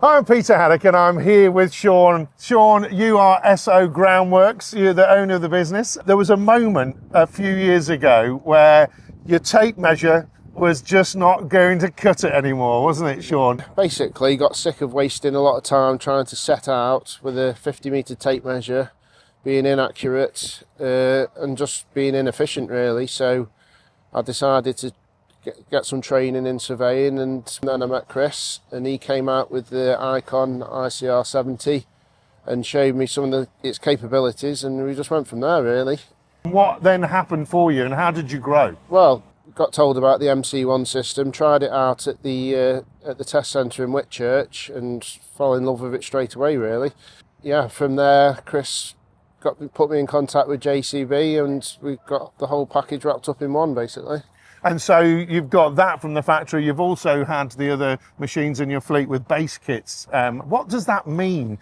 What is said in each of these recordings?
Hi, I'm Peter Haddock and I'm here with Shaun. Shaun, you are SO Groundworks, you're the owner of the business. There was a moment a few years ago where your tape measure was just not going to cut it anymore, wasn't it, Shaun? Basically got sick of wasting a lot of time trying to set out with a 50-metre tape measure, being inaccurate and just being inefficient really. So I decided to get some training in surveying, and then I met Chris and he came out with the Icon ICR 70 and showed me some of its capabilities, and we just went from there really. What then happened for you and how did you grow? Well, got told about the MC1 system, tried it out at the test centre in Whitchurch and fell in love with it straight away really. Yeah, from there Chris put me in contact with JCB and we got the whole package wrapped up in one basically. And so you've got that from the factory. You've also had the other machines in your fleet with base kits. What does that mean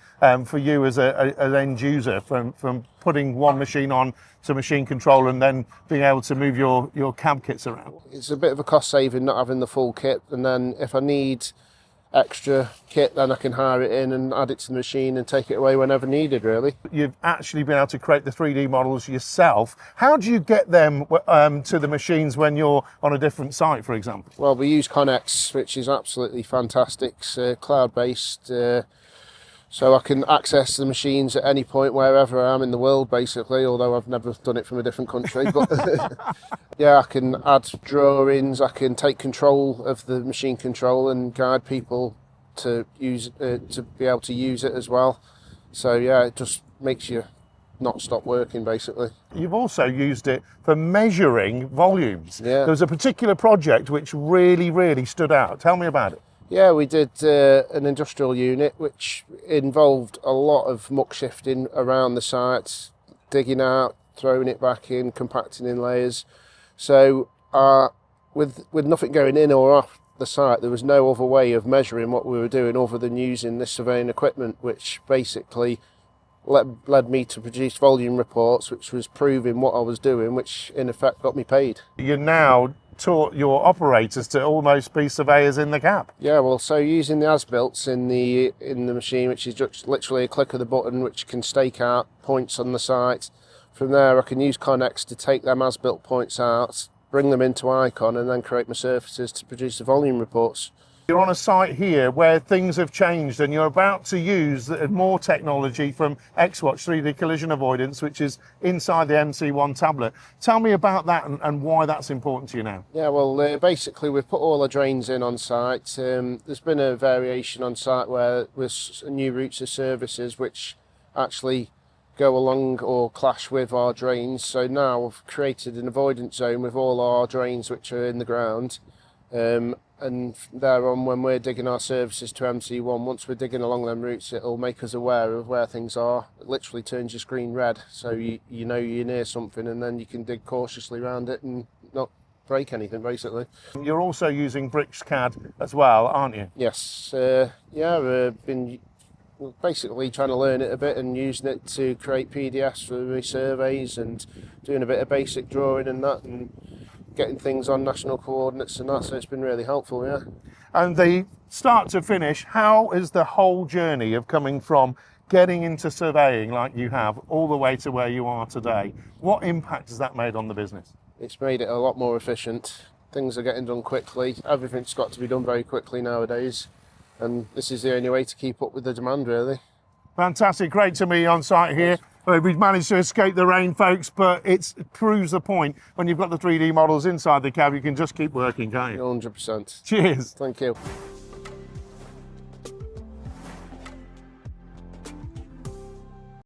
for you as an end user from putting one machine on to machine control and then being able to move your cab kits around? It's a bit of a cost saving not having the full kit, and then if I need extra kit then I can hire it in and add it to the machine and take it away whenever needed really. You've actually been able to create the 3D models yourself. How do you get them to the machines when you're on a different site, for example? Well, we use Connex, which is absolutely fantastic. It's cloud-based, so I can access the machines at any point wherever I am in the world basically, although I've never done it from a different country. But yeah, I can add drawings, I can take control of the machine control and guide people to use to be able to use it as well. So yeah, it just makes you not stop working basically. You've also used it for measuring volumes. Yeah. There was a particular project which really stood out. Tell me about it. Yeah, we did an industrial unit which involved a lot of muck shifting around the site, digging out, throwing it back in, compacting in layers. So with nothing going in or off the site, there was no other way of measuring what we were doing other than using this surveying equipment, which basically led me to produce volume reports, which was proving what I was doing, which in effect got me paid. You're now taught your operators to almost be surveyors in the cab. Yeah, well, so using the as-builts in the machine, which is just literally a click of the button, which can stake out points on the site. From there, I can use Connex to take them as-built points out, bring them into Icon, and then create my surfaces to produce the volume reports. You're on a site here where things have changed and you're about to use more technology from X-Watch 3D collision avoidance, which is inside the MC1 tablet. Tell me about that and why that's important to you now. Yeah, well, basically we've put all the drains in on site. There's been a variation on site where there's new routes of services which actually go along or clash with our drains. So now we've created an avoidance zone with all our drains which are in the ground. And thereon, when we're digging our services to MC1, once we're digging along them routes, it'll make us aware of where things are. It literally turns your screen red, so you know you're near something, and then you can dig cautiously around it and not break anything, basically. You're also using BricsCAD as well, aren't you? Yes, yeah, we've been basically trying to learn it a bit and using it to create PDFs for my surveys and doing a bit of basic drawing and that, and getting things on national coordinates and that, so it's been really helpful, yeah. And the start to finish, how is the whole journey of coming from getting into surveying like you have all the way to where you are today? What impact has that made on the business? It's made it a lot more efficient. Things are getting done quickly. Everything's got to be done very quickly nowadays, and this is the only way to keep up with the demand, really. Fantastic, great to meet you on site here. We've managed to escape the rain, folks, but it proves the point. When you've got the 3D models inside the cab, you can just keep working, can't you? 100%. Cheers. Thank you.